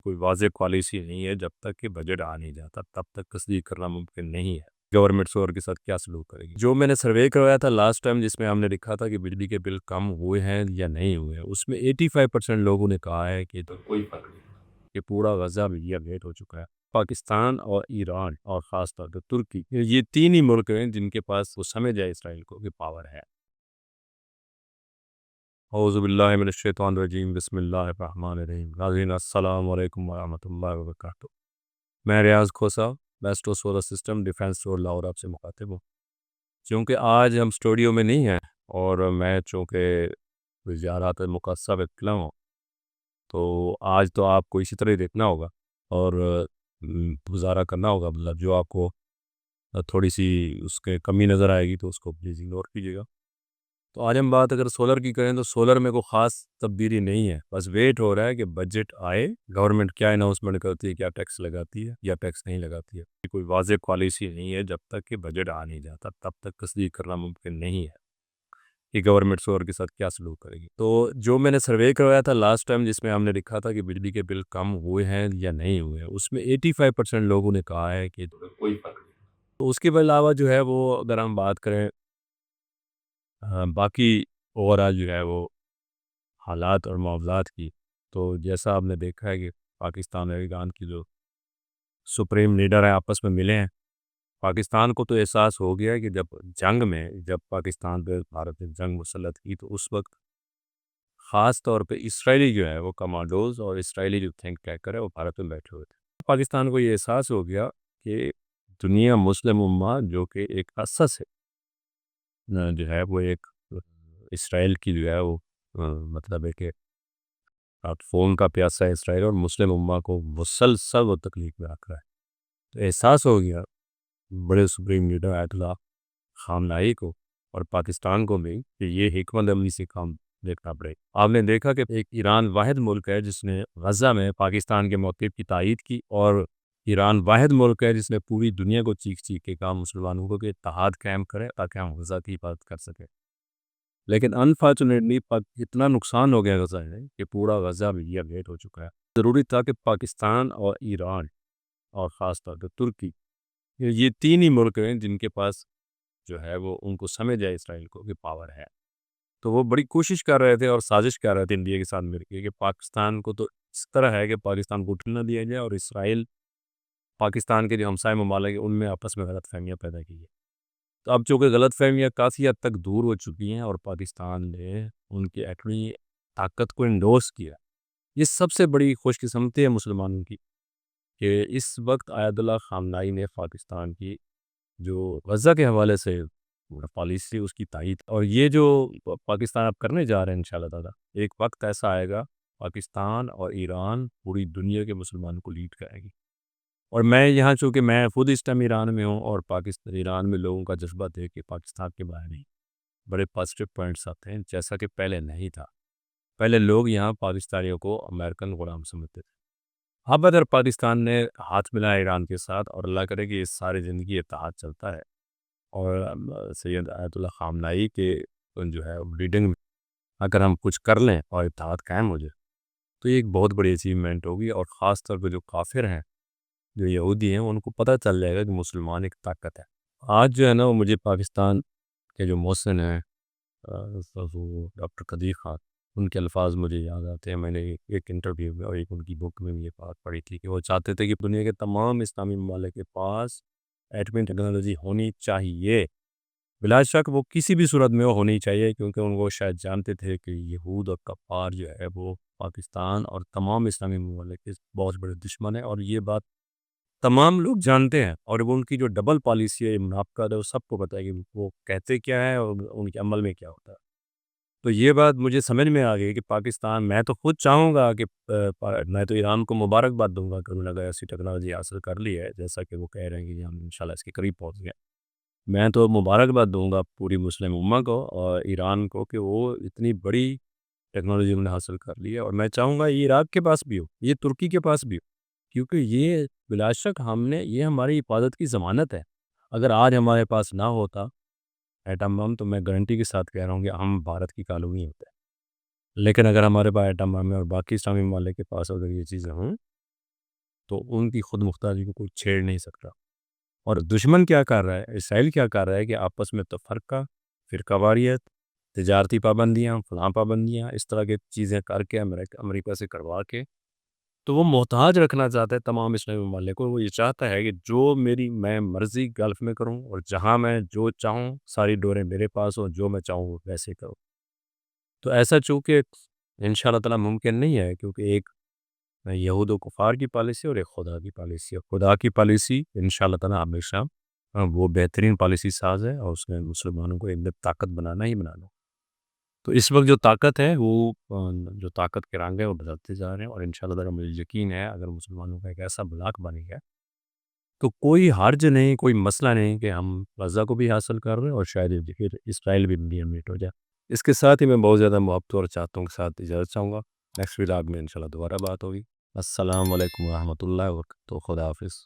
کوئی واضح پالیسی نہیں ہے، جب تک کہ بجٹ آ نہیں جاتا تب تک تصدیق کرنا ممکن نہیں ہے گورنمنٹ سور کے ساتھ کیا سلوک کرے گی۔ جو میں نے سروے کروایا تھا لاسٹ ٹائم، جس میں ہم نے لکھا تھا کہ بجلی کے بل کم ہوئے ہیں یا نہیں ہوئے ہیں، اس میں 85% لوگوں نے کہا ہے کہ تو کوئی فرق نہیں، کہ پورا غزہ بھی اپڈیٹ ہو چکا ہے۔ پاکستان اور ایران اور خاص طور پہ ترکی، یہ تین ہی ملک ہیں جن کے پاس وہ سمجھ جائے اسرائیل کو کہ پاور ہے۔ اعوذ باللہ من الشیطان الرجیم، بسم اللہ الرحمن الرحیم۔ ناظرین السلام علیکم ورحمۃ اللہ وبرکاتہ۔ میں Riaz Khosa, Besto solar system Defence Road Lahore آپ سے مخاطب ہوں۔ چونکہ آج ہم اسٹوڈیو میں نہیں ہیں اور میں چونکہ زیارات مقدسہ پہ نکلا ہوں، تو آج تو آپ کو اسی طرح ہی دیکھنا ہوگا اور گزارا کرنا ہوگا، مطلب جو آپ کو تھوڑی سی اس کے کمی نظر آئے گی تو اس کو پلیز اگنور کیجیے گا۔ تو آج ہم بات اگر سولر کی کریں تو سولر میں کوئی خاص تبدیلی نہیں ہے، بس ویٹ ہو رہا ہے کہ بجٹ آئے، گورنمنٹ کیا اناؤنسمنٹ کرتی ہے، کیا ٹیکس لگاتی ہے یا ٹیکس نہیں لگاتی ہے۔ کوئی واضح پالیسی نہیں ہے، جب تک کہ بجٹ آ نہیں جاتا تب تک تصدیق کرنا ممکن نہیں ہے کہ گورنمنٹ سولر کے ساتھ کیا سلوک کرے گی۔ تو جو میں نے سروے کروایا تھا لاسٹ ٹائم، جس میں ہم نے لکھا تھا کہ بجلی کے بل کم ہوئے ہیں یا نہیں ہوئے ہیں، اس میں 85% لوگوں نے کہا ہے کہ کوئی فرق نہیں۔ تو اس کے علاوہ جو ہے وہ اگر ہم بات کریں باقی اوورآل جو ہے وہ حالات اور معاملات کی، تو جیسا آپ نے دیکھا ہے کہ پاکستان اور ایران کی جو سپریم لیڈر ہیں آپس میں ملے ہیں۔ پاکستان کو تو احساس ہو گیا ہے کہ جب پاکستان پہ بھارت نے جنگ مسلط کی تو اس وقت خاص طور پہ اسرائیلی جو ہے وہ کمانڈوز اور اسرائیلی جو تھنک ٹینکر ہے وہ بھارت میں بیٹھے ہوئے تھے۔ پاکستان کو یہ احساس ہو گیا کہ دنیا مسلم امہ جو کہ ایک اساس ہے، جو ہے وہ ایک اسرائیل کی جو ہے وہ مطلب ہے کہ فون کا پیاسا ہے اسرائیل، اور مسلم امہ کو مسلسل و تکلیف میں رکھ رہا ہے۔ تو احساس ہو گیا بڑے سپریم لیڈر آیت اللہ خامنائی کو اور پاکستان کو بھی کہ یہ حکمت عملی سے کام دیکھنا پڑے۔ آپ نے دیکھا کہ ایک ایران واحد ملک ہے جس نے غزہ میں پاکستان کے موقف کی تائید کی، اور ایران واحد ملک ہے جس نے پوری دنیا کو چیخ کے کہا مسلمانوں کو کہ اتحاد قائم کرے تاکہ ہم غزہ کی حفاظت کر سکیں۔ لیکن انفارچونیٹلی اتنا نقصان ہو گیا غزہ میں کہ پورا غزہ بھی اپڈیٹ ہو چکا ہے۔ ضروری تھا کہ پاکستان اور ایران اور خاص طور پہ ترکی، یہ تین ہی ملک ہیں جن کے پاس جو ہے وہ ان کو سمجھ جائے اسرائیل کو کہ پاور ہے، تو وہ بڑی کوشش کر رہے تھے اور سازش کر رہے تھے انڈیا کے ساتھ مل کے کہ پاکستان کو تو اس طرح ہے کہ پاکستان کو اٹھنے نہ دیا جائے، اور اسرائیل پاکستان کے جو ہمسائے ممالک ہیں ان میں آپس میں غلط فہمیاں پیدا کی ہے۔ تو اب چونکہ غلط فہمیاں کافی حد تک دور ہو چکی ہیں اور پاکستان نے ان کی ایٹمی طاقت کو انڈورس کیا، یہ سب سے بڑی خوش قسمتی ہے مسلمانوں کی کہ اس وقت آیت اللہ خامنائی نے پاکستان کی جو غزہ کے حوالے سے پالیسی اس کی تائید، اور یہ جو پاکستان اب کرنے جا رہے ہیں انشاءاللہ تعالیٰ، ایک وقت ایسا آئے گا پاکستان اور ایران پوری دنیا کے مسلمانوں کو لیڈ کرے گی۔ اور میں یہاں چونکہ میں خود اس ٹائم ایران میں ہوں، اور پاکستان ایران میں لوگوں کا جذبہ دیکھ کے پاکستان کے بارے میں بڑے پازیٹیو پوائنٹس آتے ہیں، جیسا کہ پہلے نہیں تھا۔ پہلے لوگ یہاں پاکستانیوں کو امریکن غلام سمجھتے تھے۔ اب اگر پاکستان نے ہاتھ ملایا ایران کے ساتھ، اور اللہ کرے کہ اس ساری زندگی اتحاد چلتا ہے، اور سید آیت اللہ خامنائی کے جو ہے لیڈنگ میں اگر ہم کچھ کر لیں اور اتحاد قائم ہو جائے تو یہ ایک بہت بڑی اچیومنٹ ہوگی، اور خاص طور پہ جو کافر ہیں، جو یہودی ہیں، ان کو پتہ چل جائے گا کہ مسلمان ایک طاقت ہے۔ آج جو ہے نا وہ مجھے پاکستان کے جو محسن ہیں وہ ڈاکٹر قدیر خان، ان کے الفاظ مجھے یاد آتے ہیں۔ میں نے ایک انٹرویو میں اور ایک ان کی بک میں بھی یہ بات پڑھی تھی کہ وہ چاہتے تھے کہ دنیا کے تمام اسلامی ممالک کے پاس ایٹمی ٹیکنالوجی ہونی چاہیے، بلا شک وہ کسی بھی صورت میں وہ ہونی چاہیے، کیونکہ ان کو شاید جانتے تھے کہ یہود اور کفار جو ہے وہ پاکستان اور تمام اسلامی ممالک کے بہت بڑے دشمن ہیں، اور یہ بات تمام لوگ جانتے ہیں، اور وہ ان کی جو ڈبل پالیسی ہے، منافقت ہے، وہ سب کو پتہ ہے کہ وہ کہتے کیا ہے اور ان کے عمل میں کیا ہوتا ہے۔ تو یہ بات مجھے سمجھ میں آ گئی کہ پاکستان، میں تو خود چاہوں گا کہ میں تو ایران کو مبارکباد دوں گا کہ انہوں نے اگر ایسی ٹیکنالوجی حاصل کر لی ہے، جیسا کہ وہ کہہ رہے ہیں کہ ہم انشاءاللہ اس کے قریب پہنچ گئے۔ میں تو مبارکباد دوں گا پوری مسلم امہ کو اور ایران کو کہ وہ اتنی بڑی ٹیکنالوجی انہوں نے حاصل کر لی ہے، اور میں چاہوں گا یہ عراق کے پاس بھی ہو، یہ ترکی کے پاس بھی ہو، کیونکہ یہ بلا شک یہ ہماری حفاظت کی ضمانت ہے۔ اگر آج ہمارے پاس نہ ہوتا ایٹم بم تو میں گارنٹی کے ساتھ کہہ رہا ہوں کہ ہم بھارت کی کالونی ہوتے ہیں، لیکن اگر ہمارے پاس ایٹم بم ہے اور باقی اسلامی ممالک کے پاس اگر یہ چیزیں ہوں تو ان کی خود مختاری کو کوئی چھیڑ نہیں سکتا۔ اور دشمن کیا کر رہا ہے، اسرائیل کیا کر رہا ہے کہ آپس میں تفرقہ، فرقہ واریت، تجارتی پابندیاں، فلاں پابندیاں، اس طرح کی چیزیں کر کے امریکہ سے کروا کے تو وہ محتاج رکھنا چاہتا ہے تمام اسلامی ممالک کو۔ وہ یہ چاہتا ہے کہ جو میں مرضی گلف میں کروں، اور جہاں میں جو چاہوں ساری ڈوریں میرے پاس ہوں، جو میں چاہوں وہ ویسے کروں۔ تو ایسا چونکہ انشاءاللہ تعالیٰ ممکن نہیں ہے، کیونکہ ایک یہود و کفار کی پالیسی اور ایک خدا کی پالیسی ہے۔ خدا کی پالیسی انشاءاللہ تعالیٰ ہمیشہ وہ بہترین پالیسی ساز ہے، اور اس نے مسلمانوں کو ایک طاقت بنانا ہی بنانا۔ تو اس وقت جو طاقت ہے وہ جو طاقت کے رنگ ہے وہ بدلتے جا رہے ہیں، اور انشاءاللہ تعالیٰ مجھے یقین ہے اگر مسلمانوں کا ایک ایسا بلاک بنے گا تو کوئی حرج نہیں، کوئی مسئلہ نہیں کہ ہم غزہ کو بھی حاصل کر رہے ہیں، اور شاید پھر اسرائیل بھی میٹ ہو جائے۔ اس کے ساتھ ہی میں بہت زیادہ محبت اور چاہتوں کے ساتھ اجازت چاہوں گا۔ نیکسٹ ولاگ میں انشاءاللہ دوبارہ بات ہوگی۔ السلام علیکم ورحمۃ اللہ وبرکاتہ۔ خدا حافظ۔